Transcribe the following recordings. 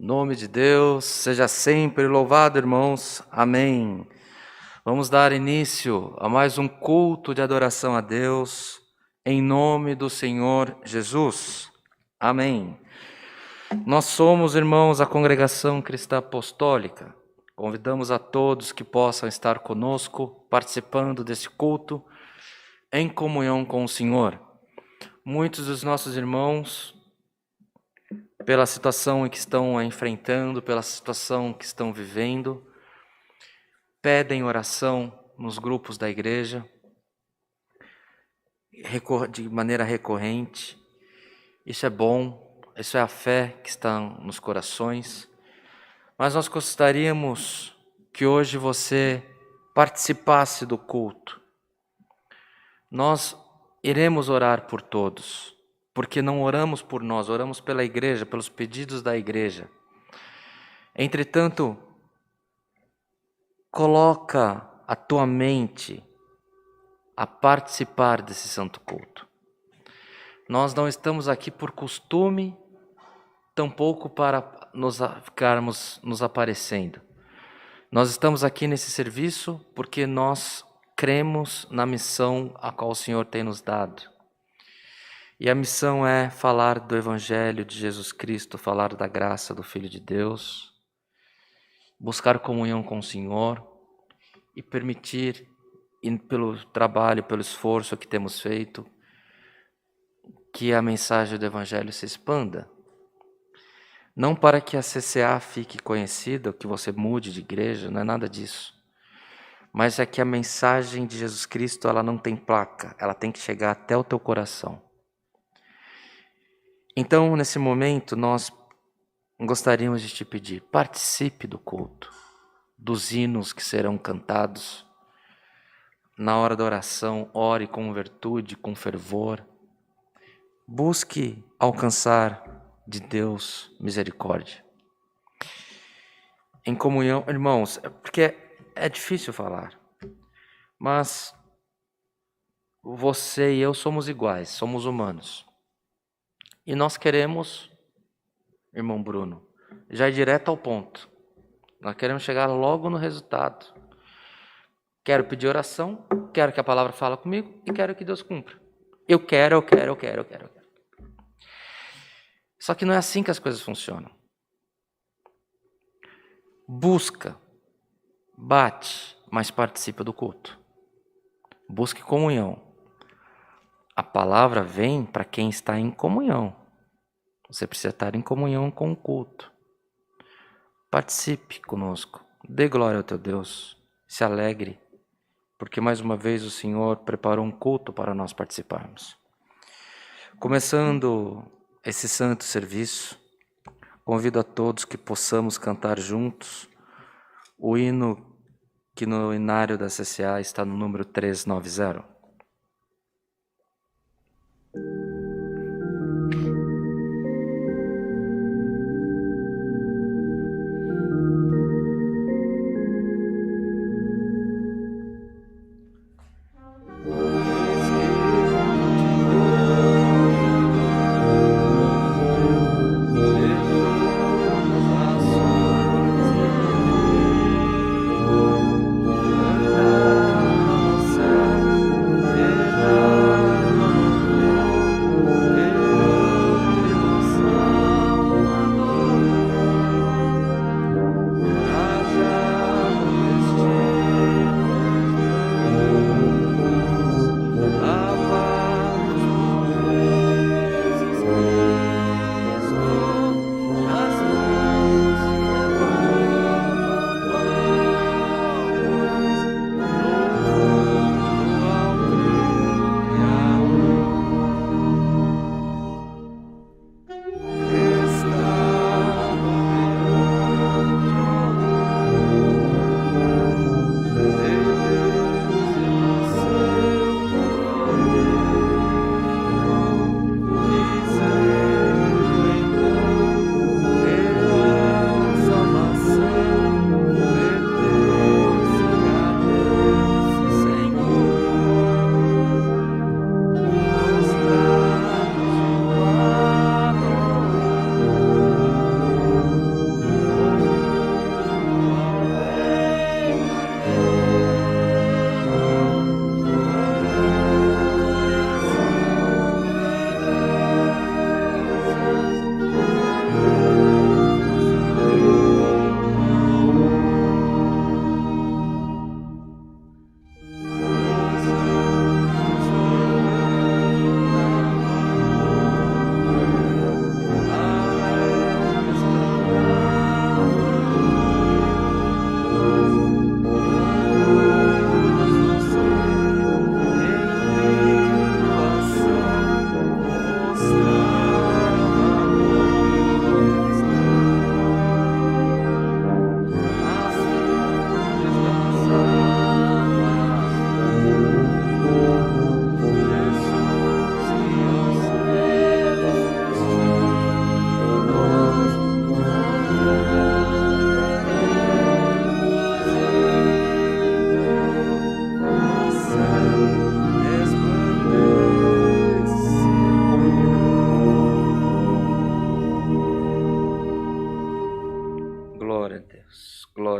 Nome de Deus seja sempre louvado, irmãos. Amém. Vamos dar início a mais um culto de adoração a Deus, em nome do Senhor Jesus. Amém. Nós somos, irmãos, a Congregação Cristã Apostólica. Convidamos a todos que possam estar conosco, participando desse culto, em comunhão com o Senhor. Muitos dos nossos irmãos, pela situação em que estão enfrentando, pela situação que estão vivendo, pedem oração nos grupos da igreja, de maneira recorrente. Isso é bom, isso é a fé que está nos corações. Mas nós gostaríamos que hoje você participasse do culto. Nós iremos orar por todos, porque não oramos por nós, oramos pela igreja, pelos pedidos da igreja. Entretanto, coloca a tua mente a participar desse santo culto. Nós não estamos aqui por costume, tampouco para ficarmos nos aparecendo. Nós estamos aqui nesse serviço porque nós cremos na missão a qual o Senhor tem nos dado. E a missão é falar do Evangelho de Jesus Cristo, falar da graça do Filho de Deus, buscar comunhão com o Senhor e permitir, pelo trabalho, pelo esforço que temos feito, que a mensagem do Evangelho se expanda. Não para que a CCA fique conhecida, que você mude de igreja, não é nada disso. Mas é que a mensagem de Jesus Cristo, ela não tem placa, ela tem que chegar até o teu coração. Então, nesse momento, nós gostaríamos de te pedir, participe do culto, dos hinos que serão cantados. Na hora da oração, ore com virtude, com fervor. Busque alcançar de Deus misericórdia. Em comunhão, irmãos, porque é difícil falar, mas você e eu somos iguais, somos humanos. E nós queremos, irmão Bruno, já ir direto ao ponto. Nós queremos chegar logo no resultado. Quero pedir oração, quero que a palavra fale comigo e quero que Deus cumpra. Eu quero. Só que não é assim que as coisas funcionam. Busca, bate, mas participa do culto. Busque comunhão. A palavra vem para quem está em comunhão. Você precisa estar em comunhão com o culto. Participe conosco. Dê glória ao teu Deus. Se alegre, porque mais uma vez o Senhor preparou um culto para nós participarmos. Começando esse santo serviço, convido a todos que possamos cantar juntos o hino que no inário da CCA está no número 390.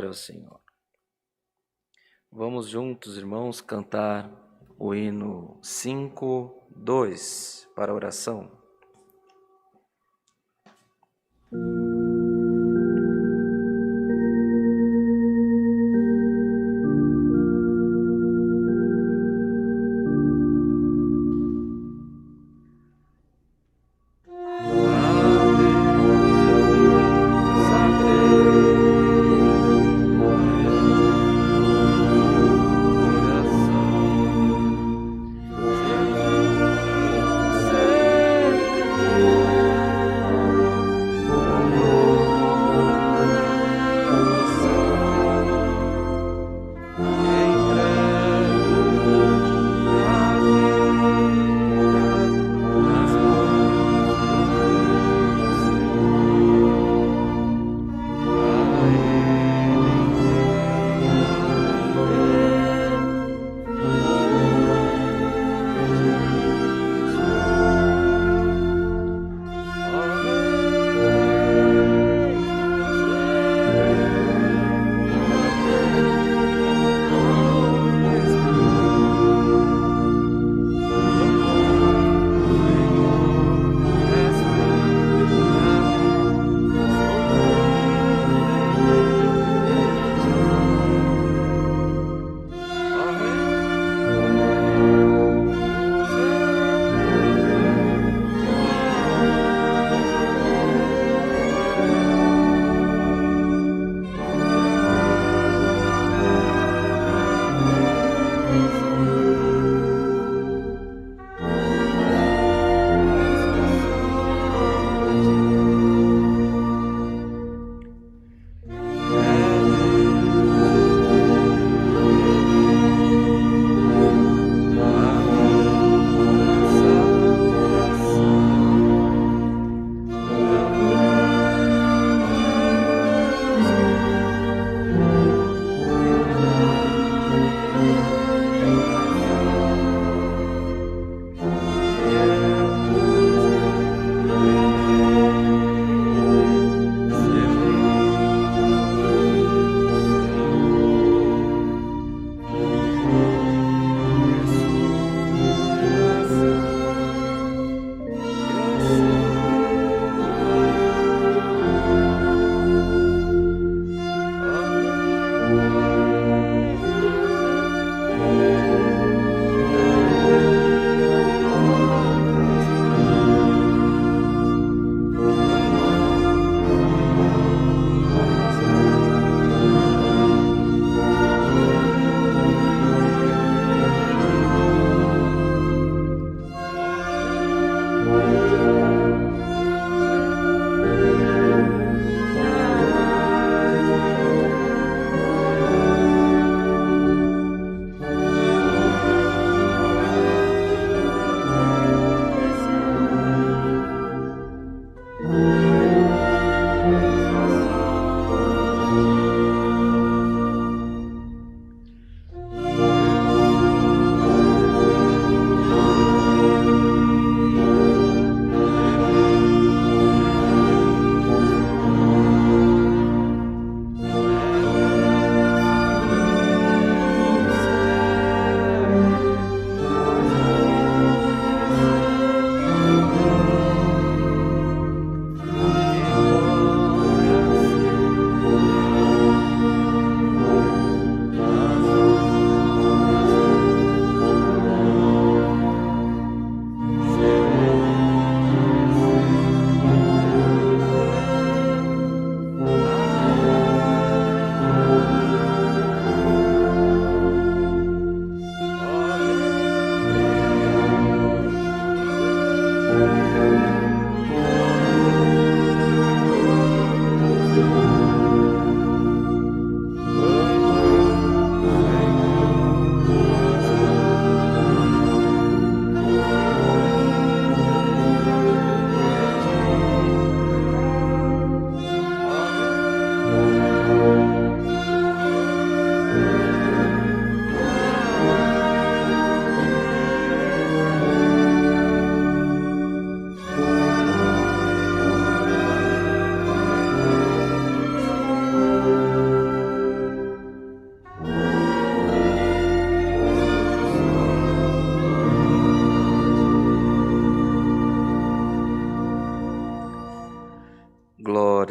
glória ao Senhor. Vamos juntos, irmãos, cantar o hino 5:2 para a oração.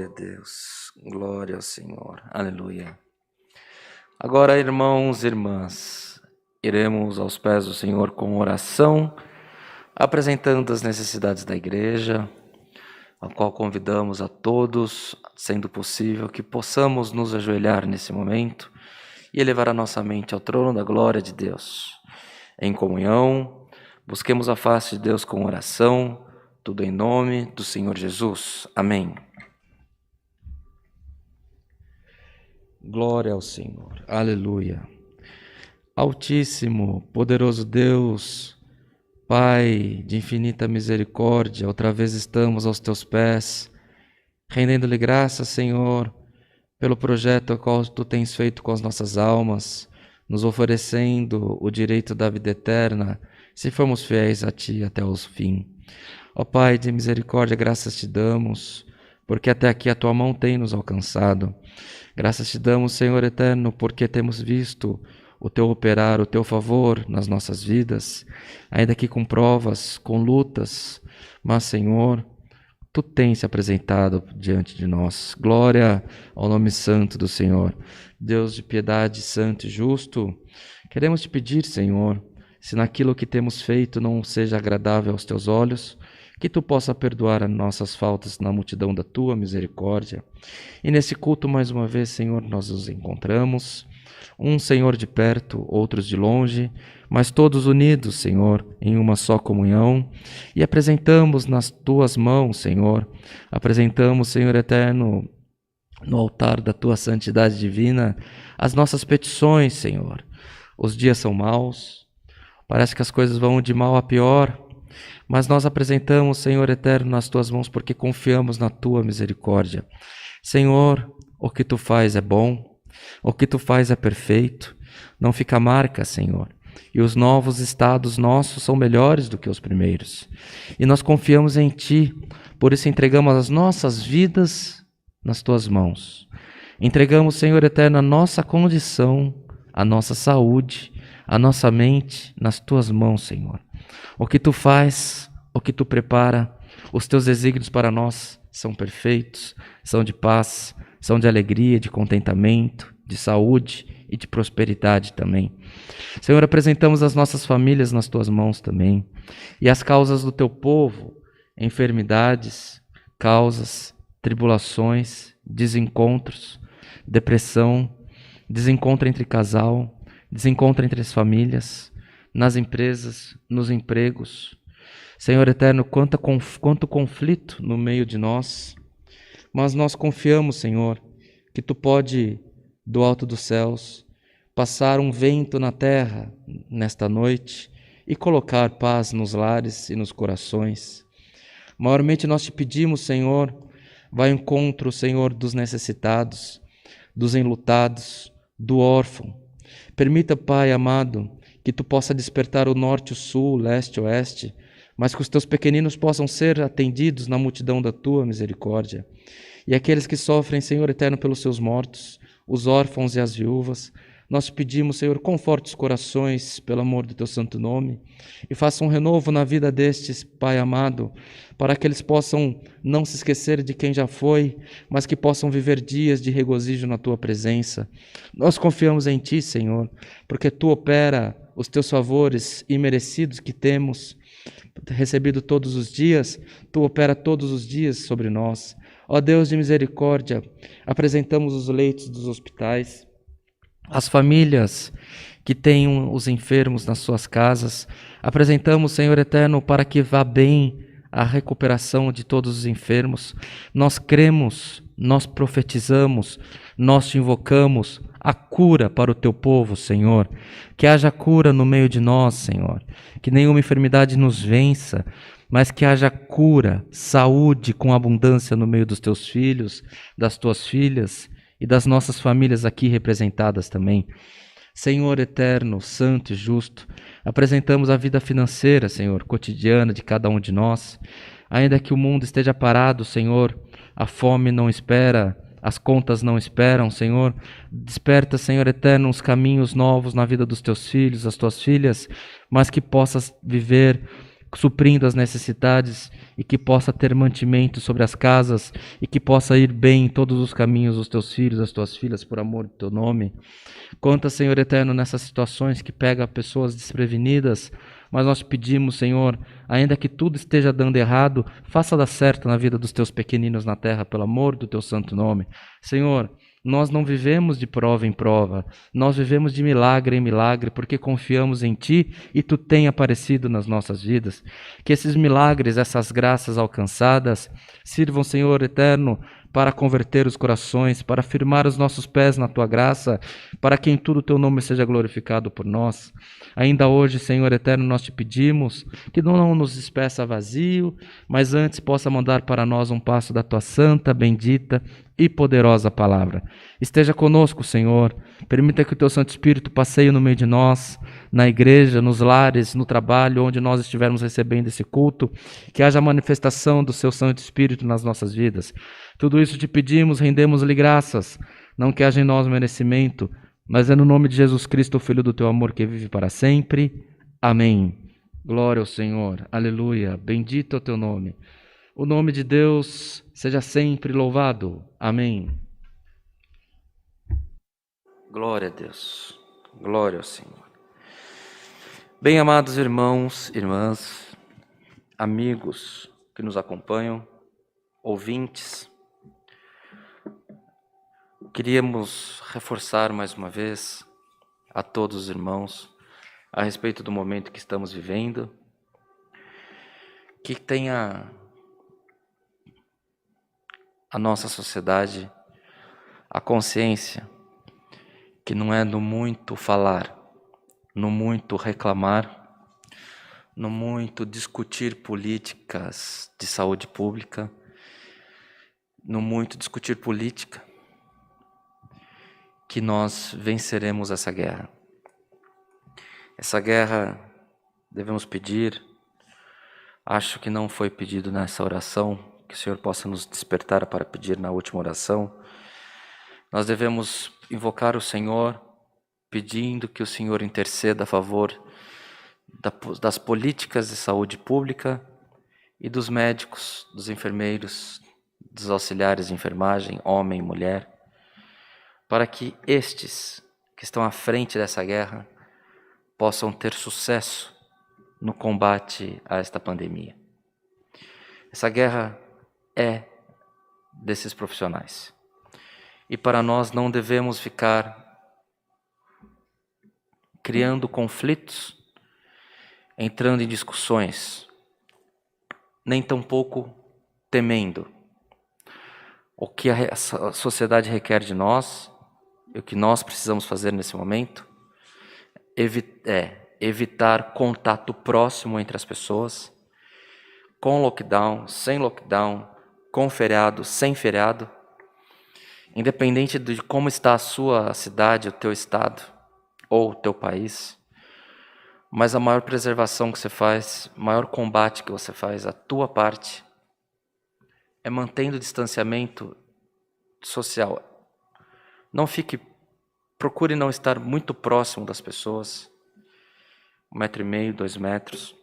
Glória a Deus, glória ao Senhor, aleluia. Agora, irmãos e irmãs, iremos aos pés do Senhor com oração, apresentando as necessidades da igreja, a qual convidamos a todos, sendo possível, que possamos nos ajoelhar nesse momento e elevar a nossa mente ao trono da glória de Deus. Em comunhão, busquemos a face de Deus com oração, tudo em nome do Senhor Jesus. Amém. Glória ao Senhor. Aleluia. Altíssimo, poderoso Deus, Pai de infinita misericórdia, outra vez estamos aos teus pés, rendendo-lhe graças, Senhor, pelo projeto qual tu tens feito com as nossas almas, nos oferecendo o direito da vida eterna, se formos fiéis a ti até o fim. Ó Pai de misericórdia, graças te damos, porque até aqui a tua mão tem nos alcançado. Graças te damos, Senhor eterno, porque temos visto o teu operar, o teu favor nas nossas vidas, ainda que com provas, com lutas, mas, Senhor, tu tens se apresentado diante de nós. Glória ao nome santo do Senhor. Deus de piedade, santo e justo, queremos te pedir, Senhor, se naquilo que temos feito não seja agradável aos teus olhos, que tu possa perdoar as nossas faltas na multidão da tua misericórdia. E nesse culto, mais uma vez, Senhor, nós nos encontramos, um Senhor de perto, outros de longe, mas todos unidos, Senhor, em uma só comunhão, e apresentamos nas tuas mãos, Senhor, apresentamos, Senhor eterno, no altar da tua santidade divina, as nossas petições, Senhor. Os dias são maus, parece que as coisas vão de mal a pior, mas nós apresentamos, Senhor eterno, nas tuas mãos, porque confiamos na tua misericórdia. Senhor, o que tu faz é bom, o que tu faz é perfeito, não fica marca, Senhor. E os novos estados nossos são melhores do que os primeiros. E nós confiamos em ti, por isso entregamos as nossas vidas nas tuas mãos. Entregamos, Senhor eterno, a nossa condição, a nossa saúde, a nossa mente nas tuas mãos, Senhor. O que tu faz, o que tu prepara, os teus desígnios para nós são perfeitos, são de paz, são de alegria, de contentamento, de saúde e de prosperidade também. Senhor, apresentamos as nossas famílias nas tuas mãos também, e as causas do teu povo, enfermidades, causas, tribulações, desencontros, depressão, desencontro entre casal, desencontro entre as famílias, nas empresas, nos empregos. Senhor eterno, quanto conflito no meio de nós, mas nós confiamos, Senhor, que tu pode, do alto dos céus, passar um vento na terra nesta noite e colocar paz nos lares e nos corações. Maiormente nós te pedimos, Senhor, vai ao encontro, Senhor, dos necessitados, dos enlutados, do órfão. Permita, Pai amado, que tu possa despertar o norte, o sul, o leste, o oeste, mas que os teus pequeninos possam ser atendidos na multidão da tua misericórdia. E aqueles que sofrem, Senhor eterno, pelos seus mortos, os órfãos e as viúvas, nós te pedimos, Senhor, conforte os corações pelo amor do teu santo nome e faça um renovo na vida destes, Pai amado, para que eles possam não se esquecer de quem já foi, mas que possam viver dias de regozijo na tua presença. Nós confiamos em ti, Senhor, porque tu opera os teus favores imerecidos que temos recebido todos os dias, tu opera todos os dias sobre nós. Ó Deus de misericórdia, apresentamos os leitos dos hospitais, as famílias que têm os enfermos nas suas casas, apresentamos, Senhor eterno, para que vá bem a recuperação de todos os enfermos. Nós cremos, nós profetizamos, nós te invocamos a cura para o teu povo, Senhor. Que haja cura no meio de nós, Senhor. Que nenhuma enfermidade nos vença, mas que haja cura, saúde com abundância no meio dos teus filhos, das tuas filhas e das nossas famílias aqui representadas também. Senhor eterno, santo e justo, apresentamos a vida financeira, Senhor, cotidiana de cada um de nós. Ainda que o mundo esteja parado, Senhor, a fome não espera, as contas não esperam, Senhor. Desperta, Senhor eterno, uns caminhos novos na vida dos teus filhos, das tuas filhas, mas que possas viver suprindo as necessidades e que possa ter mantimento sobre as casas e que possa ir bem em todos os caminhos os teus filhos, as tuas filhas, por amor do teu nome. Conta, Senhor eterno, nessas situações que pega pessoas desprevenidas, mas nós te pedimos, Senhor, ainda que tudo esteja dando errado, faça dar certo na vida dos teus pequeninos na terra, pelo amor do teu santo nome. Senhor, nós não vivemos de prova em prova, nós vivemos de milagre em milagre, porque confiamos em Ti e Tu tem aparecido nas nossas vidas. Que esses milagres, essas graças alcançadas, sirvam, Senhor eterno, para converter os corações, para firmar os nossos pés na Tua graça, para que em tudo o Teu nome seja glorificado por nós. Ainda hoje, Senhor eterno, nós te pedimos que não nos despeça vazio, mas antes possa mandar para nós um passo da Tua santa, bendita e poderosa palavra. Esteja conosco, Senhor. Permita que o Teu Santo Espírito passeie no meio de nós, na igreja, nos lares, no trabalho, onde nós estivermos recebendo esse culto, que haja manifestação do Seu Santo Espírito nas nossas vidas. Tudo isso te pedimos, rendemos-lhe graças, não que haja em nós merecimento, mas é no nome de Jesus Cristo, o Filho do Teu amor, que vive para sempre. Amém. Glória ao Senhor. Aleluia. Bendito é o Teu nome. O nome de Deus seja sempre louvado. Amém. Glória a Deus. Glória ao Senhor. Bem amados irmãos, irmãs, amigos que nos acompanham, ouvintes, queríamos reforçar mais uma vez a todos os irmãos a respeito do momento que estamos vivendo, que tenha a nossa sociedade a consciência que não é no muito falar, no muito reclamar, no muito discutir políticas de saúde pública, no muito discutir política, que nós venceremos essa guerra. Essa guerra devemos pedir, acho que não foi pedido nessa oração, que o Senhor possa nos despertar para pedir na última oração. Nós devemos invocar o Senhor, pedindo que o Senhor interceda a favor das políticas de saúde pública e dos médicos, dos enfermeiros, dos auxiliares de enfermagem, homem e mulher, para que estes que estão à frente dessa guerra possam ter sucesso no combate a esta pandemia. Essa guerra é desses profissionais. E para nós não devemos ficar criando conflitos, entrando em discussões, nem tampouco temendo. O que a sociedade requer de nós, e o que nós precisamos fazer nesse momento, é evitar contato próximo entre as pessoas, com lockdown, sem lockdown, com feriado, sem feriado, independente de como está a sua cidade, o teu estado ou o teu país. Mas a maior preservação que você faz, o maior combate que você faz, a tua parte, é mantendo o distanciamento social. Não fique, procure não estar muito próximo das pessoas, 1,5 metro, 2 metros.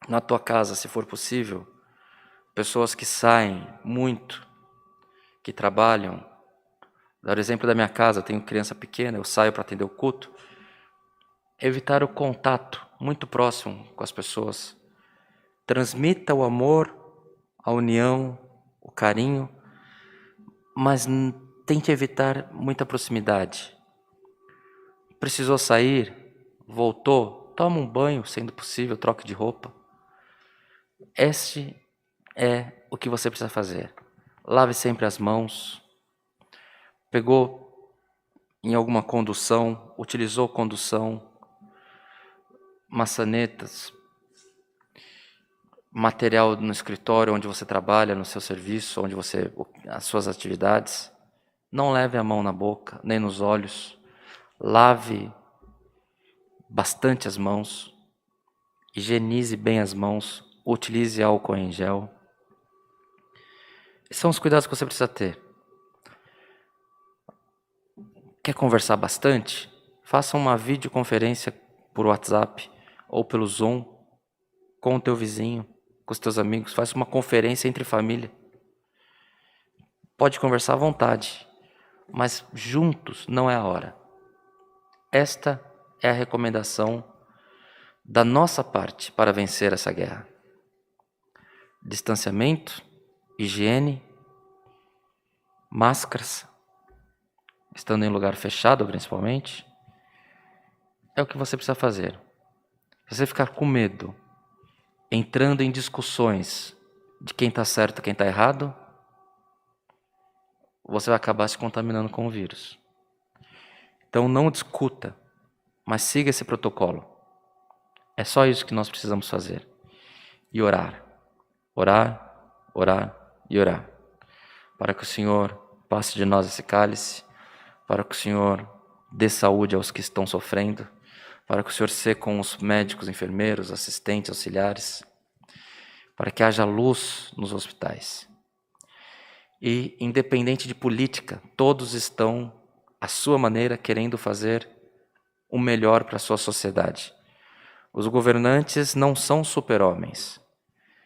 Na tua casa, se for possível, pessoas que saem muito, que trabalham. Dar o exemplo da minha casa, eu tenho criança pequena, eu saio para atender o culto. Evitar o contato muito próximo com as pessoas. Transmita o amor, a união, o carinho, mas tente evitar muita proximidade. Precisou sair, voltou, toma um banho, sendo possível, troque de roupa. Este é o que você precisa fazer. Lave sempre as mãos. Pegou em alguma condução, utilizou condução, maçanetas, material no escritório onde você trabalha, no seu serviço, as suas atividades. Não leve a mão na boca, nem nos olhos. Lave bastante as mãos, higienize bem as mãos, utilize álcool em gel. Esses são os cuidados que você precisa ter. Quer conversar bastante? Faça uma videoconferência por WhatsApp ou pelo Zoom. com o teu vizinho, com os teus amigos, faz uma conferência entre família. Pode conversar à vontade, mas juntos não é a hora. Esta é a recomendação da nossa parte para vencer essa guerra. Distanciamento, higiene, máscaras, estando em lugar fechado principalmente, é o que você precisa fazer. Se você ficar com medo, entrando em discussões de quem está certo e quem está errado, você vai acabar se contaminando com o vírus. Então não discuta, mas siga esse protocolo. É só isso que nós precisamos fazer. E orar. Orar, orar e orar. Para que o Senhor passe de nós esse cálice, para que o Senhor dê saúde aos que estão sofrendo, para que o Senhor seja com os médicos, enfermeiros, assistentes, auxiliares, para que haja luz nos hospitais. E, independente de política, todos estão, à sua maneira, querendo fazer o melhor para a sua sociedade. Os governantes não são super-homens.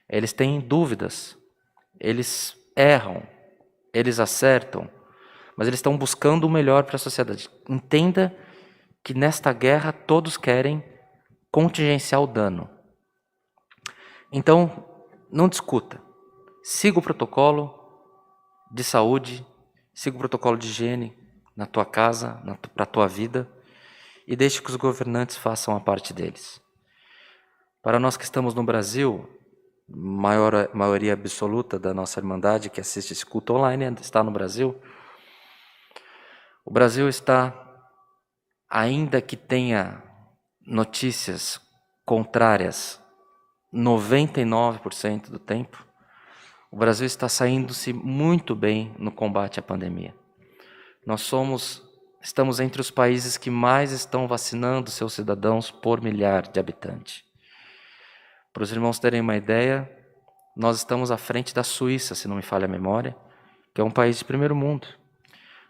Eles têm dúvidas, eles erram, eles acertam, mas eles estão buscando o melhor para a sociedade. Entenda que nesta guerra todos querem contingenciar o dano. Então, não discuta. Siga o protocolo de saúde, siga o protocolo de higiene na tua casa, para a tua vida, e deixe que os governantes façam a parte deles. Para nós que estamos no Brasil, maioria absoluta da nossa Irmandade que assiste esse culto online está no Brasil. O Brasil está, ainda que tenha notícias contrárias 99% do tempo, o Brasil está saindo-se muito bem no combate à pandemia. Estamos entre os países que mais estão vacinando seus cidadãos por milhar de habitantes. Para os irmãos terem uma ideia, nós estamos à frente da Suíça, se não me falha a memória, que é um país de primeiro mundo.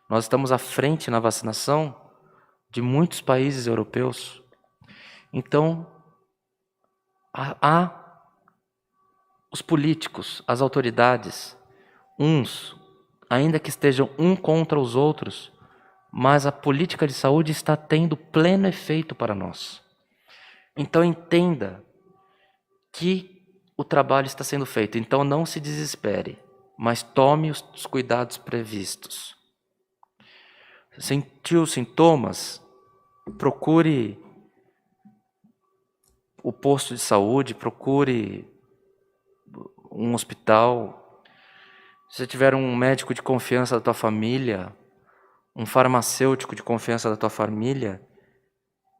Nós estamos à frente na vacinação de muitos países europeus. Então, há os políticos, as autoridades, uns, ainda que estejam um contra os outros, mas a política de saúde está tendo pleno efeito para nós. Então entenda que o trabalho está sendo feito. Então não se desespere, mas tome os cuidados previstos. Sentiu sintomas? Procure o posto de saúde, procure um hospital. Se você tiver um médico de confiança da tua família, um farmacêutico de confiança da tua família,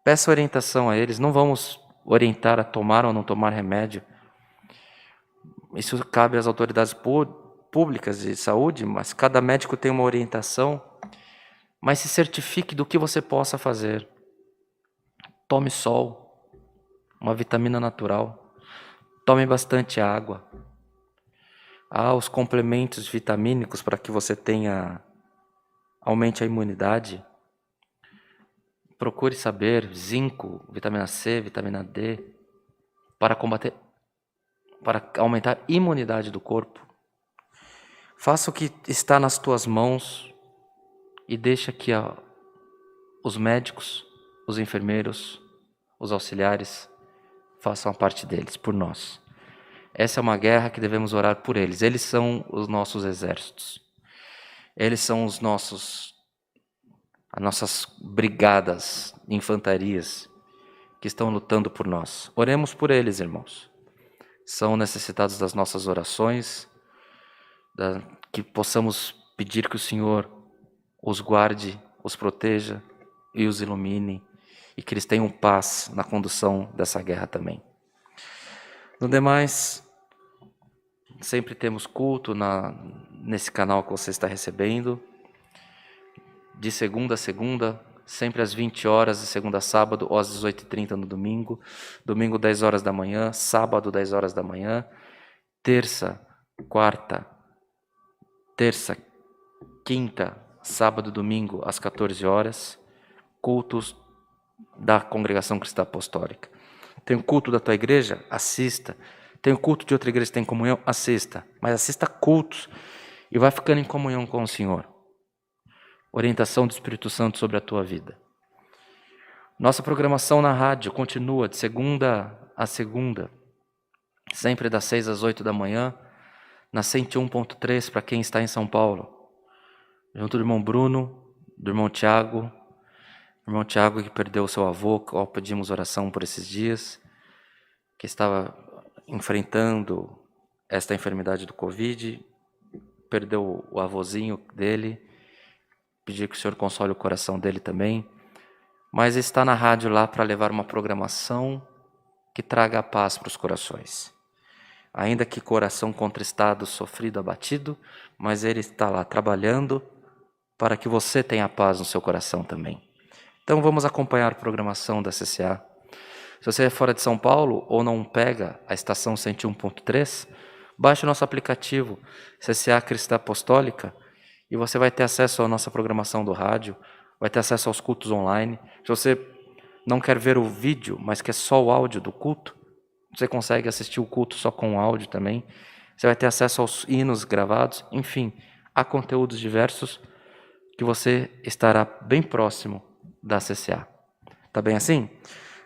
peça orientação a eles. Não vamos orientar a tomar ou não tomar remédio. Isso cabe às autoridades públicas de saúde, mas cada médico tem uma orientação. Mas se certifique do que você possa fazer. Tome sol, uma vitamina natural. Tome bastante água. Há os complementos vitamínicos para que você aumente a imunidade. Procure saber zinco, vitamina C, vitamina D, para aumentar a imunidade do corpo. Faça o que está nas tuas mãos e deixa que os médicos, os enfermeiros, os auxiliares façam a parte deles, por nós. Essa é uma guerra que devemos orar por eles. Eles são os nossos exércitos. Eles são as nossas brigadas, infantarias, que estão lutando por nós. Oremos por eles, irmãos. São necessitados das nossas orações, que possamos pedir que o Senhor os guarde, os proteja e os ilumine, e que eles tenham paz na condução dessa guerra também. No demais, sempre temos culto nesse canal que você está recebendo, de segunda a segunda, sempre às 20 horas, de segunda a sábado, ou às 18h30 no domingo, domingo 10 horas da manhã, sábado 10 horas da manhã, terça, quinta, sábado, domingo, às 14 horas, cultos da Congregação Cristã Apostólica. Tem o culto da tua igreja? Assista. Tem o culto de outra igreja que tem comunhão? Assista. Mas assista cultos e vai ficando em comunhão com o Senhor. Orientação do Espírito Santo sobre a tua vida. Nossa programação na rádio continua de segunda a segunda, sempre das 6 às 8 da manhã, na 101.3 para quem está em São Paulo. Junto do irmão Bruno, do irmão Tiago que perdeu o seu avô, ao pedimos oração por esses dias, que estava enfrentando esta enfermidade do Covid, perdeu o avôzinho dele, pedir que o Senhor console o coração dele também, mas está na rádio lá para levar uma programação que traga a paz para os corações. Ainda que coração contristado, sofrido, abatido, mas ele está lá trabalhando para que você tenha paz no seu coração também. Então vamos acompanhar a programação da CCA. Se você é fora de São Paulo ou não pega a estação 101.3, baixe o nosso aplicativo CCA Cristã Apostólica e você vai ter acesso à nossa programação do rádio, vai ter acesso aos cultos online. Se você não quer ver o vídeo, mas quer só o áudio do culto, você consegue assistir o culto só com o áudio também. Você vai ter acesso aos hinos gravados. Enfim, há conteúdos diversos que você estará bem próximo da CCA. Tá bem assim?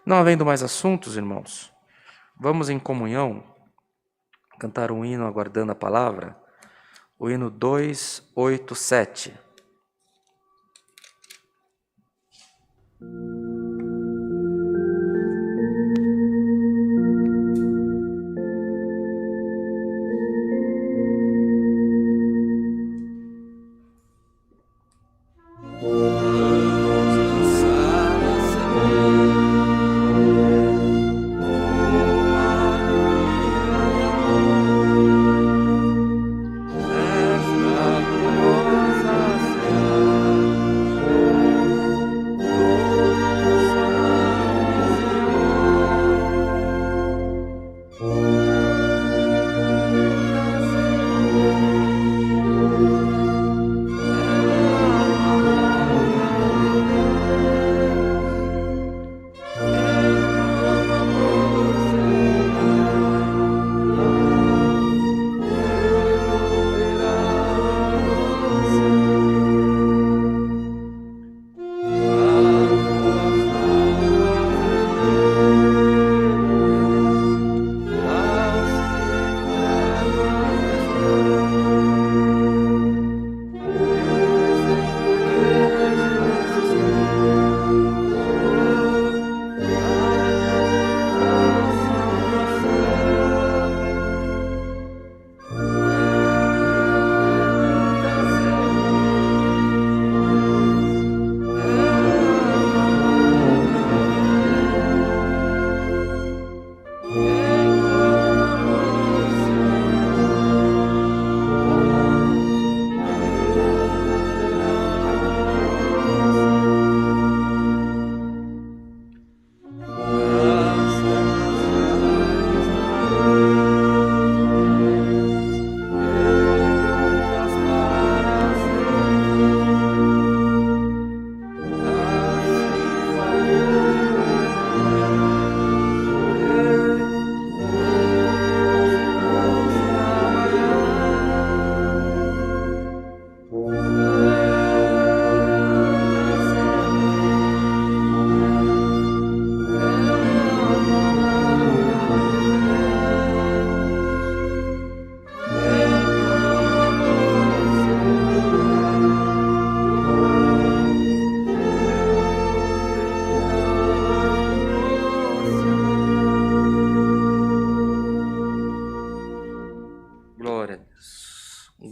Não havendo mais assuntos, irmãos, vamos em comunhão cantar um hino aguardando a palavra. O hino 287.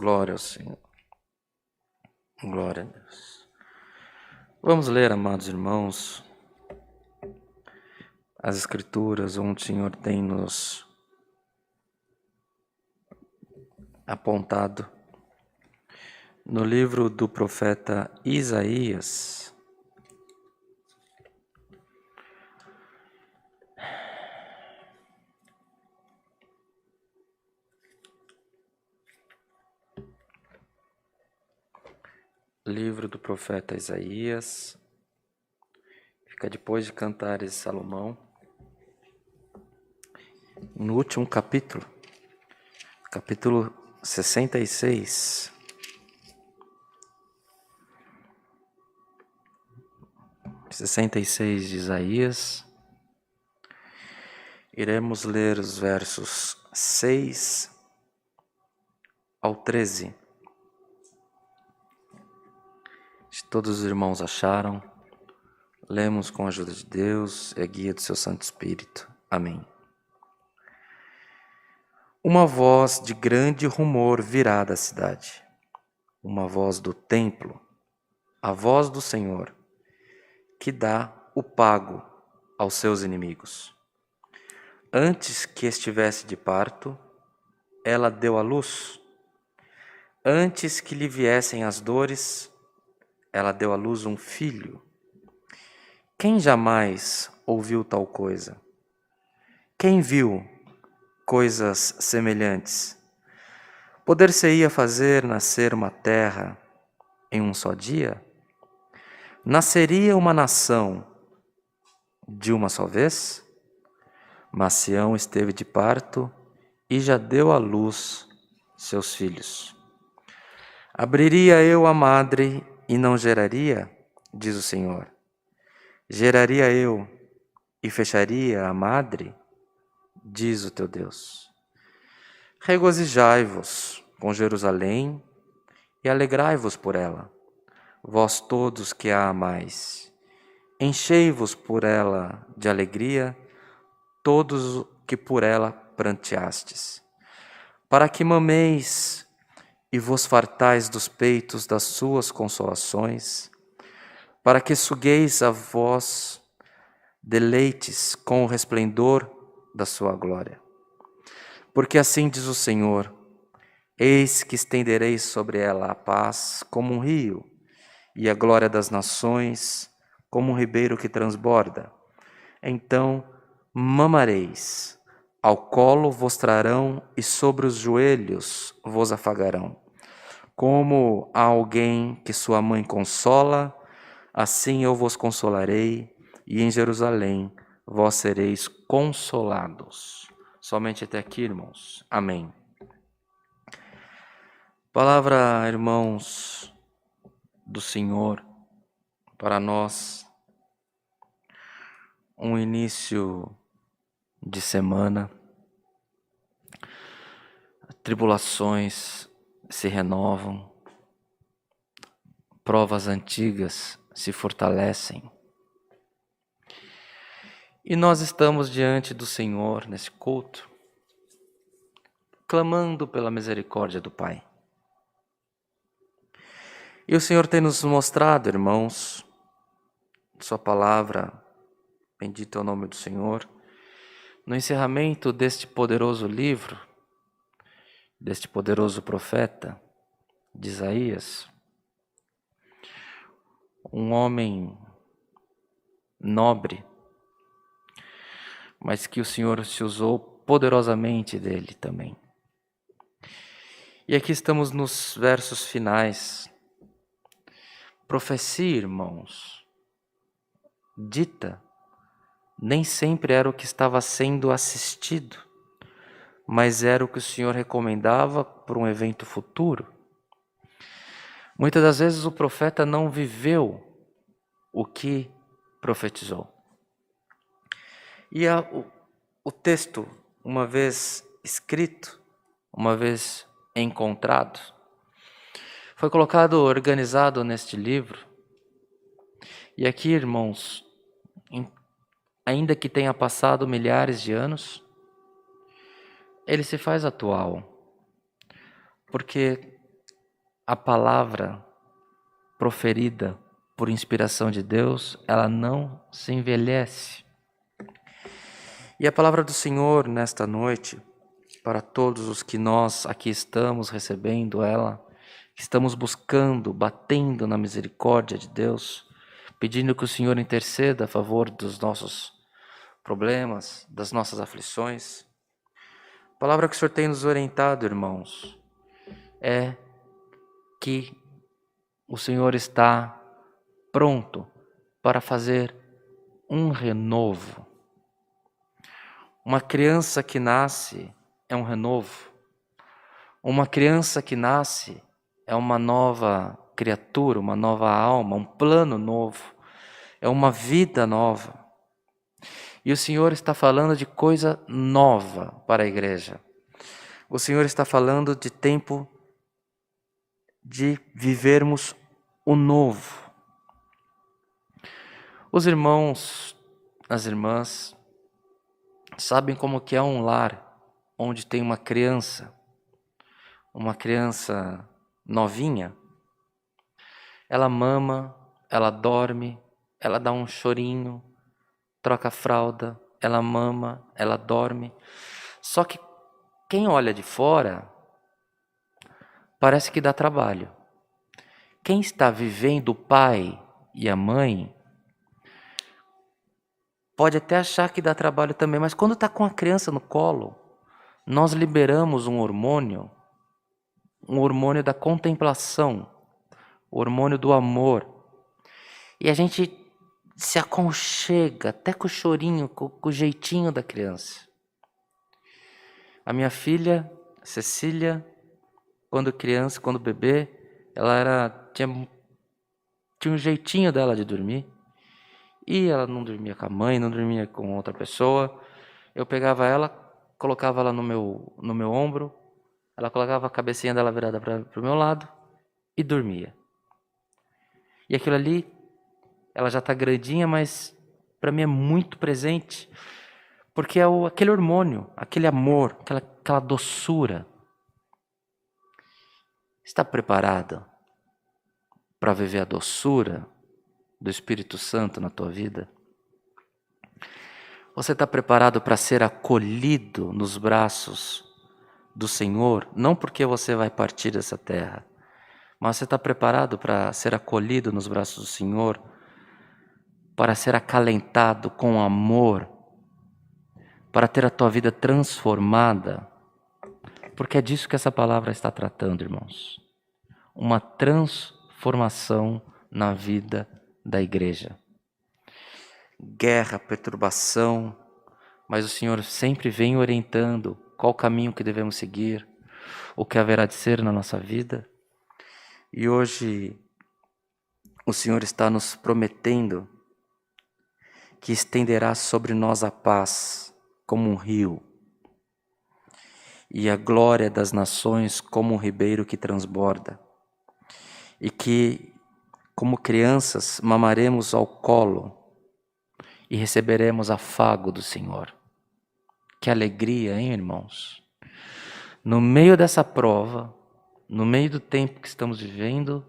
Glória ao Senhor. Glória a Deus. Vamos ler, amados irmãos, as Escrituras onde o Senhor tem nos apontado. No livro do profeta Isaías, livro do profeta Isaías, fica depois de Cantares de Salomão. no último capítulo, capítulo 66. De Isaías. Iremos ler os versos 6 ao 13. Se todos os irmãos acharam, lemos com a ajuda de Deus e a guia do seu Santo Espírito. Amém. Uma voz de grande rumor virá da cidade, uma voz do templo, a voz do Senhor, que dá o pago aos seus inimigos. Antes que estivesse de parto, ela deu à luz. Antes que lhe viessem as dores, ela deu à luz um filho. Quem jamais ouviu tal coisa? Quem viu coisas semelhantes? Poder-se-ia fazer nascer uma terra em um só dia? Nasceria uma nação de uma só vez? Mas Sião esteve de parto e já deu à luz seus filhos. Abriria eu a madre e não geraria, diz o Senhor. Geraria eu e fecharia a madre, diz o teu Deus. Regozijai-vos com Jerusalém e alegrai-vos por ela, vós todos que a amais. Enchei-vos por ela de alegria, todos que por ela pranteastes, para que mameis e vos fartais dos peitos das suas consolações, para que sugueis a vós deleites com o resplendor da sua glória. Porque assim diz o Senhor, eis que estenderei sobre ela a paz como um rio, e a glória das nações como um ribeiro que transborda. Então mamareis, ao colo vos trarão e sobre os joelhos vos afagarão. Como a alguém que sua mãe consola, assim eu vos consolarei, e em Jerusalém vós sereis consolados. Somente até aqui, irmãos. Amém. Palavra, irmãos, do Senhor para nós. Um início de semana. Tribulações se renovam. Provas antigas se fortalecem. E nós estamos diante do Senhor nesse culto, clamando pela misericórdia do Pai. E o Senhor tem nos mostrado, irmãos, sua palavra, bendito é o nome do Senhor, no encerramento deste poderoso livro, deste poderoso profeta de Isaías, um homem nobre, mas que o Senhor se usou poderosamente dele também. E aqui estamos nos versos finais. Profecia, irmãos, dita, nem sempre era o que estava sendo assistido, mas era o que o Senhor recomendava para um evento futuro. Muitas das vezes o profeta não viveu o que profetizou. E o texto, uma vez escrito, uma vez encontrado, foi colocado, organizado neste livro. E aqui, irmãos, ainda que tenha passado milhares de anos, ele se faz atual, porque a palavra proferida por inspiração de Deus, ela não se envelhece. E a palavra do Senhor nesta noite, para todos os que nós aqui estamos recebendo ela, estamos buscando, batendo na misericórdia de Deus, pedindo que o Senhor interceda a favor dos nossos problemas, das nossas aflições. A palavra que o Senhor tem nos orientado, irmãos, é que o Senhor está pronto para fazer um renovo Uma criança que nasce é um renovo. Uma criança que nasce é uma nova criatura, uma nova alma, um plano novo. É uma vida nova. E o Senhor está falando de coisa nova para a igreja. O Senhor está falando de tempo de vivermos o novo. Os irmãos, as irmãs, sabem como que é um lar onde tem uma criança novinha. Ela mama, ela dorme, ela dá um chorinho, troca a fralda, ela mama, ela dorme. Só que quem olha de fora parece que dá trabalho. Quem está vivendo o pai e a mãe pode até achar que dá trabalho também, mas quando está com a criança no colo, nós liberamos um hormônio da contemplação, o hormônio do amor. E a gente se aconchega até com o chorinho, com o jeitinho da criança. A minha filha, Cecília, quando criança, quando bebê, ela tinha um jeitinho dela de dormir. E ela não dormia com a mãe, não dormia com outra pessoa. Eu pegava ela, colocava ela no meu ombro, ela colocava a cabecinha dela virada para o meu lado e dormia. E aquilo ali, ela já está grandinha, mas para mim é muito presente, porque é aquele hormônio, aquele amor, aquela doçura. Está preparado para viver a doçura do Espírito Santo na tua vida? Você está preparado para ser acolhido nos braços do Senhor? Não porque você vai partir dessa terra, mas você está preparado para ser acolhido nos braços do Senhor? Para ser acalentado com amor? Para ter a tua vida transformada? Porque é disso que essa palavra está tratando, irmãos. Uma transformação na vida da igreja. Guerra, perturbação, mas o Senhor sempre vem orientando qual caminho que devemos seguir, o que haverá de ser na nossa vida. E hoje o Senhor está nos prometendo que estenderá sobre nós a paz como um rio e a glória das nações como um ribeiro que transborda, e que, como crianças, mamaremos ao colo e receberemos afago do Senhor. Que alegria, hein, irmãos? No meio dessa prova, no meio do tempo que estamos vivendo,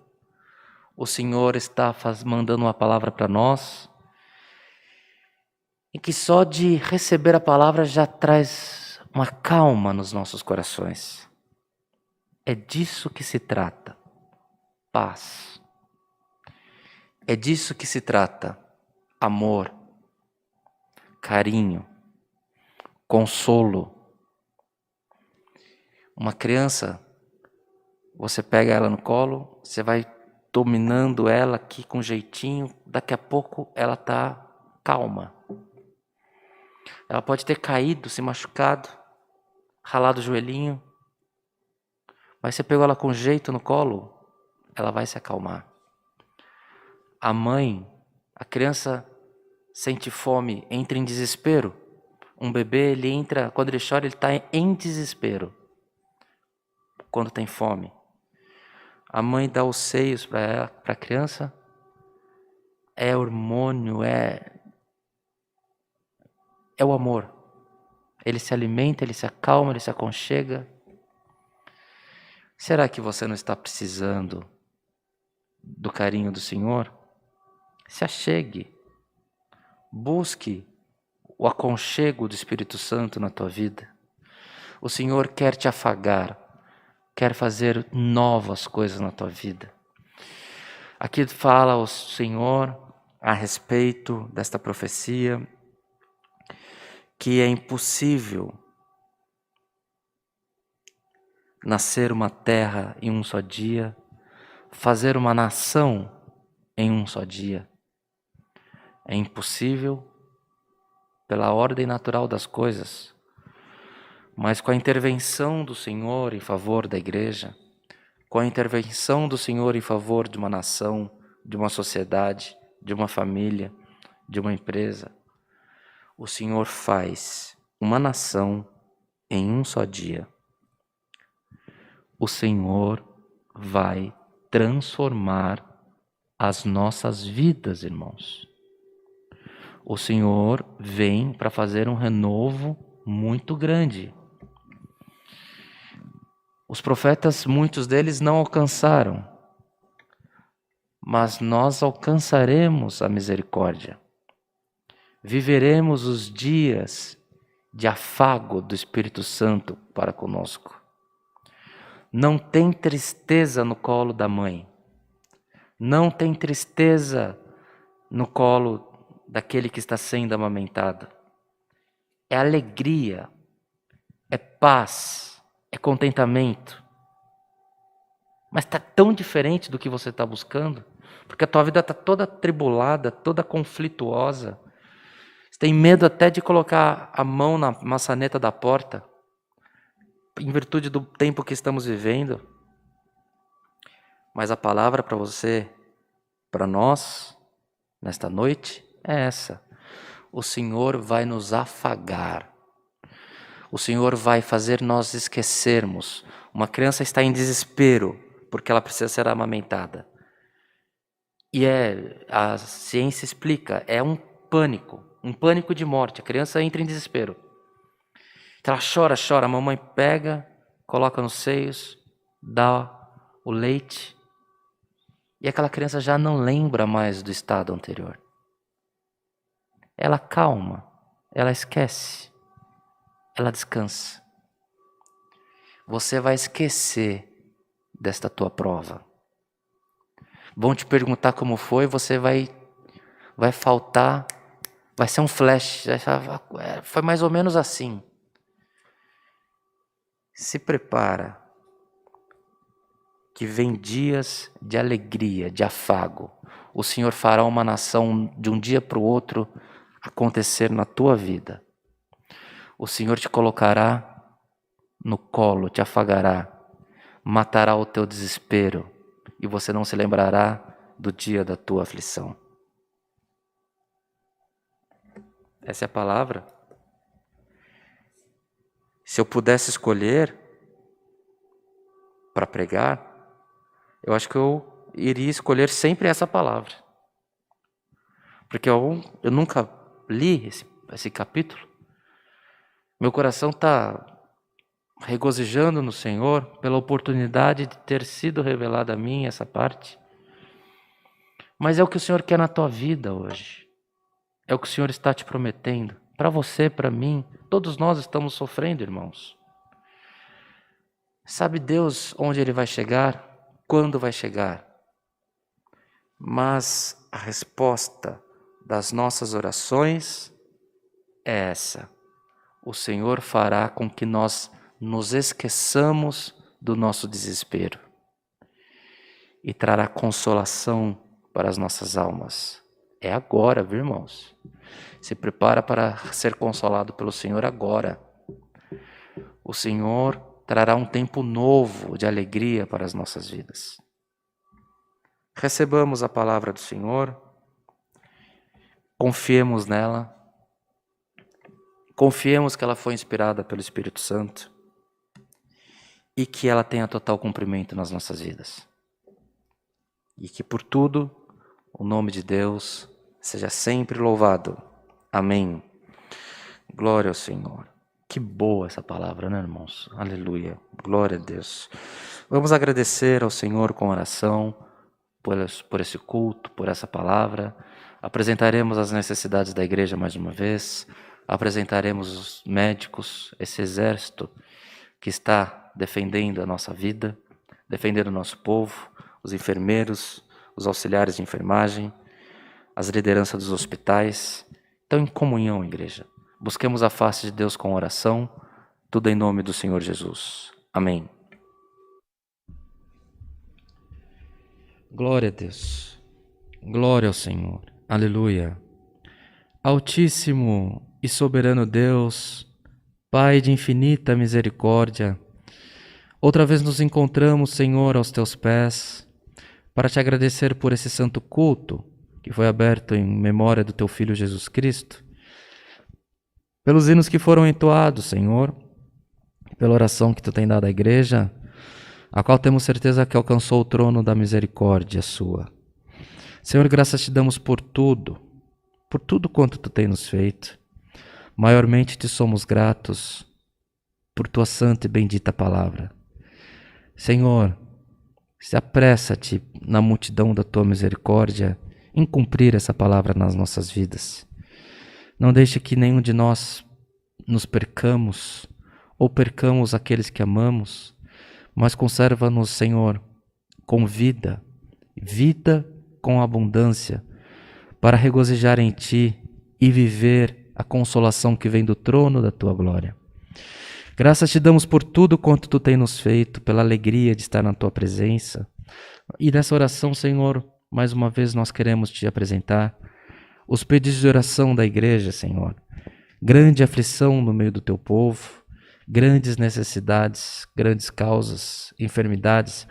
o Senhor está mandando uma palavra para nós, e que só de receber a palavra já traz uma calma nos nossos corações. É disso que se trata, paz. É disso que se trata, amor, carinho, consolo. Uma criança, você pega ela no colo, você vai dominando ela aqui com jeitinho, daqui a pouco ela está calma. Ela pode ter caído, se machucado, ralado o joelhinho, mas você pegou ela com jeito no colo, ela vai se acalmar. A mãe, a criança sente fome, entra em desespero. Um bebê, ele entra, quando ele chora, ele está em desespero. Quando tem fome. A mãe dá os seios para a criança. É hormônio, é o amor. Ele se alimenta, ele se acalma, ele se aconchega. Será que você não está precisando do carinho do Senhor? Se achegue. Busque o aconchego do Espírito Santo na tua vida. O Senhor quer te afagar, quer fazer novas coisas na tua vida. Aqui fala o Senhor a respeito desta profecia, que é impossível nascer uma terra em um só dia, fazer uma nação em um só dia. É impossível, pela ordem natural das coisas, mas com a intervenção do Senhor em favor da igreja, com a intervenção do Senhor em favor de uma nação, de uma sociedade, de uma família, de uma empresa, o Senhor faz uma nação em um só dia. O Senhor vai transformar as nossas vidas, irmãos. O Senhor vem para fazer um renovo muito grande. Os profetas, muitos deles não alcançaram, mas nós alcançaremos a misericórdia. Viveremos os dias de afago do Espírito Santo para conosco. Não tem tristeza no colo da mãe. Não tem tristeza no colo daquele que está sendo amamentado. É alegria, é paz, é contentamento. Mas está tão diferente do que você está buscando, porque a tua vida está toda atribulada, toda conflituosa. Você tem medo até de colocar a mão na maçaneta da porta, em virtude do tempo que estamos vivendo. Mas a palavra para você, para nós, nesta noite, é essa. O Senhor vai nos afagar. O Senhor vai fazer nós esquecermos. Uma criança está em desespero, porque ela precisa ser amamentada. E a ciência explica, é um pânico de morte. A criança entra em desespero. Então ela chora, a mamãe pega, coloca nos seios, dá o leite, e aquela criança já não lembra mais do estado anterior. Ela calma, ela esquece, ela descansa. Você vai esquecer desta tua prova. Vão te perguntar como foi, você vai faltar, vai ser um flash, foi mais ou menos assim. Se prepara, que vem dias de alegria, de afago. O Senhor fará uma nação de um dia para o outro acontecer na tua vida. O Senhor te colocará no colo, te afagará, matará o teu desespero e você não se lembrará do dia da tua aflição. Essa é a palavra. Se eu pudesse escolher para pregar, eu acho que eu iria escolher sempre essa palavra. Porque eu nunca li esse capítulo. Meu coração está regozijando no Senhor pela oportunidade de ter sido revelada a mim essa parte. Mas é o que o Senhor quer na tua vida hoje. É o que o Senhor está te prometendo. Para você, para mim, todos nós estamos sofrendo, irmãos. Sabe Deus onde Ele vai chegar? Quando vai chegar? Mas a resposta das nossas orações é essa. O Senhor fará com que nós nos esqueçamos do nosso desespero e trará consolação para as nossas almas. É agora, viu, irmãos? Se prepara para ser consolado pelo Senhor agora. O Senhor trará um tempo novo de alegria para as nossas vidas. Recebamos a palavra do Senhor, confiemos nela, confiemos que ela foi inspirada pelo Espírito Santo e que ela tenha total cumprimento nas nossas vidas. E que por tudo o nome de Deus seja sempre louvado. Amém. Glória ao Senhor. Que boa essa palavra, né, irmãos? Aleluia. Glória a Deus. Vamos agradecer ao Senhor com oração por esse culto, por essa palavra. Apresentaremos as necessidades da igreja mais uma vez. Apresentaremos os médicos, esse exército que está defendendo a nossa vida, defendendo o nosso povo, os enfermeiros, os auxiliares de enfermagem, as lideranças dos hospitais. Então, em comunhão, igreja, busquemos a face de Deus com oração, tudo em nome do Senhor Jesus. Amém. Glória a Deus. Glória ao Senhor. Aleluia. Altíssimo e soberano Deus, Pai de infinita misericórdia, outra vez nos encontramos, Senhor, aos teus pés, para te agradecer por esse santo culto que foi aberto em memória do teu Filho Jesus Cristo, pelos hinos que foram entoados, Senhor, pela oração que tu tem dado à igreja, a qual temos certeza que alcançou o trono da misericórdia sua. Senhor, graças te damos por tudo quanto tu tem nos feito. Maiormente te somos gratos por tua santa e bendita palavra. Senhor, se apressa-te na multidão da tua misericórdia em cumprir essa palavra nas nossas vidas. Não deixe que nenhum de nós nos percamos ou percamos aqueles que amamos, mas conserva-nos, Senhor, com vida com abundância, para regozijar em Ti e viver a consolação que vem do trono da Tua glória. Graças te damos por tudo quanto Tu tem nos feito, pela alegria de estar na Tua presença. E nessa oração, Senhor, mais uma vez nós queremos Te apresentar os pedidos de oração da igreja, Senhor. Grande aflição no meio do Teu povo, grandes necessidades, grandes causas, enfermidades,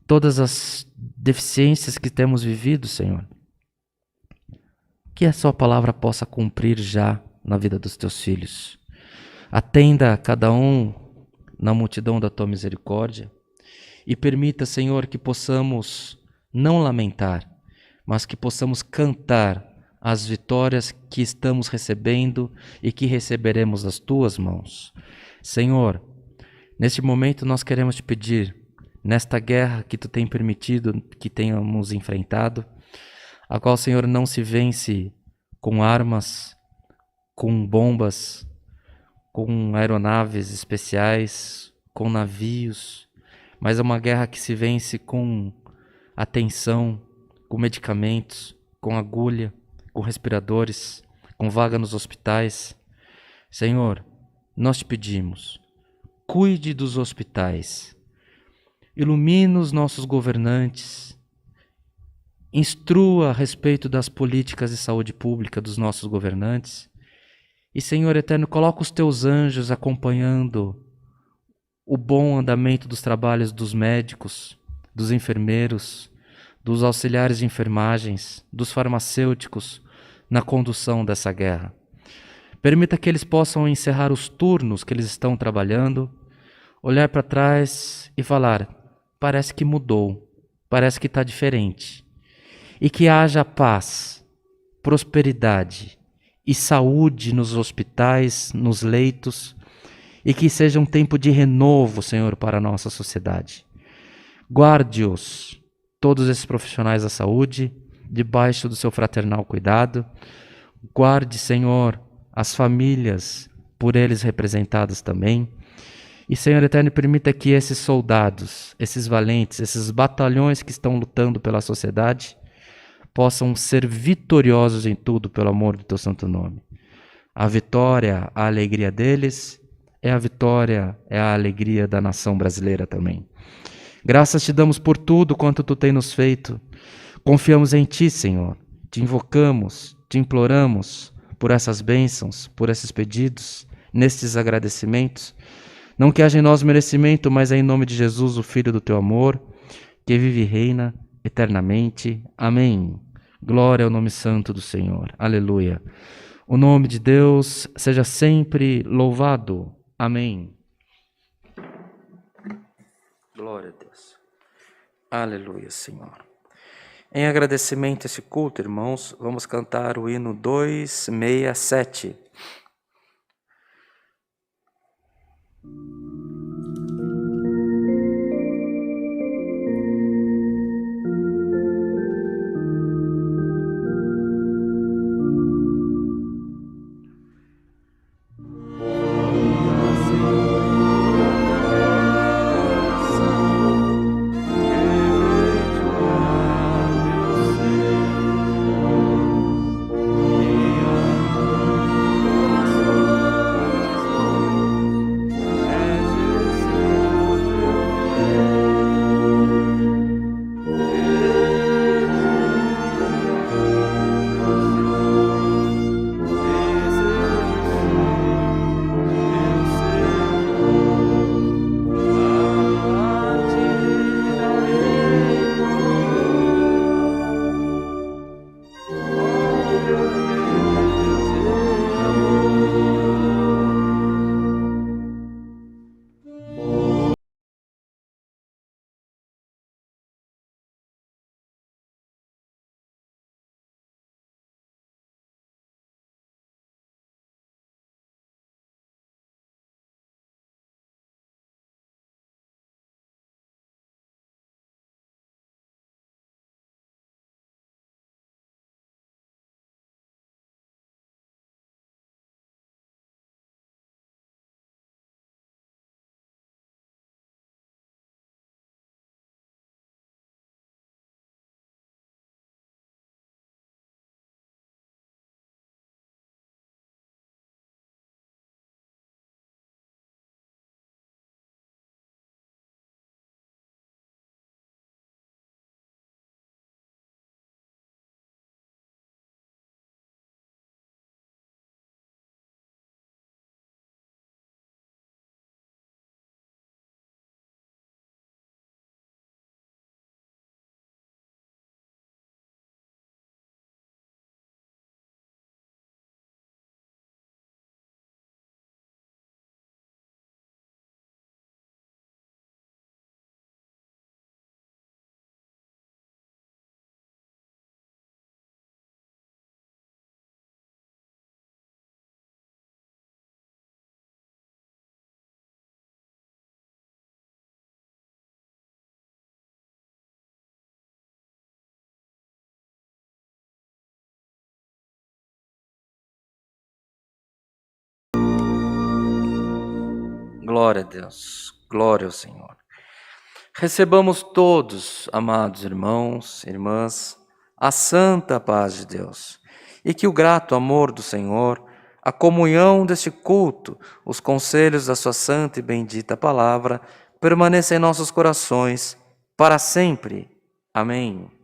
todas as deficiências que temos vivido, Senhor. Que a sua palavra possa cumprir já na vida dos teus filhos. Atenda a cada um na multidão da tua misericórdia e permita, Senhor, que possamos não lamentar, mas que possamos cantar as vitórias que estamos recebendo e que receberemos das tuas mãos. Senhor, neste momento nós queremos te pedir, nesta guerra que tu tem permitido que tenhamos enfrentado, a qual, Senhor, não se vence com armas, com bombas, com aeronaves especiais, com navios, mas é uma guerra que se vence com atenção, com medicamentos, com agulha, com respiradores, com vaga nos hospitais. Senhor, nós te pedimos, cuide dos hospitais, ilumine os nossos governantes, instrua a respeito das políticas de saúde pública dos nossos governantes. E, Senhor eterno, coloca os teus anjos acompanhando o bom andamento dos trabalhos dos médicos, dos enfermeiros, dos auxiliares de enfermagens, dos farmacêuticos na condução dessa guerra. Permita que eles possam encerrar os turnos que eles estão trabalhando, olhar para trás e falar: parece que mudou, parece que está diferente. E que haja paz, prosperidade e saúde nos hospitais, nos leitos, e que seja um tempo de renovo, Senhor, para a nossa sociedade. Guarde-os, todos esses profissionais da saúde, debaixo do seu fraternal cuidado. Guarde, Senhor, as famílias por eles representadas também. E, Senhor eterno, permita que esses soldados, esses valentes, esses batalhões que estão lutando pela sociedade, possam ser vitoriosos em tudo pelo amor do teu santo nome. A vitória, a alegria deles, é a vitória, é a alegria da nação brasileira também. Graças te damos por tudo quanto tu tem nos feito. Confiamos em ti, Senhor. Te invocamos, te imploramos por essas bênçãos, por esses pedidos, nestes agradecimentos. Não que haja em nós merecimento, mas é em nome de Jesus, o Filho do teu amor, que vive e reina eternamente. Amém. Glória ao nome santo do Senhor. Aleluia. O nome de Deus seja sempre louvado. Amém. Glória a Deus. Aleluia, Senhor. Em agradecimento a esse culto, irmãos, vamos cantar o hino 267. Glória a Deus, glória ao Senhor. Recebamos todos, amados irmãos, irmãs, a santa paz de Deus, e que o grato amor do Senhor, a comunhão deste culto, os conselhos da sua santa e bendita palavra, permaneça em nossos corações para sempre. Amém.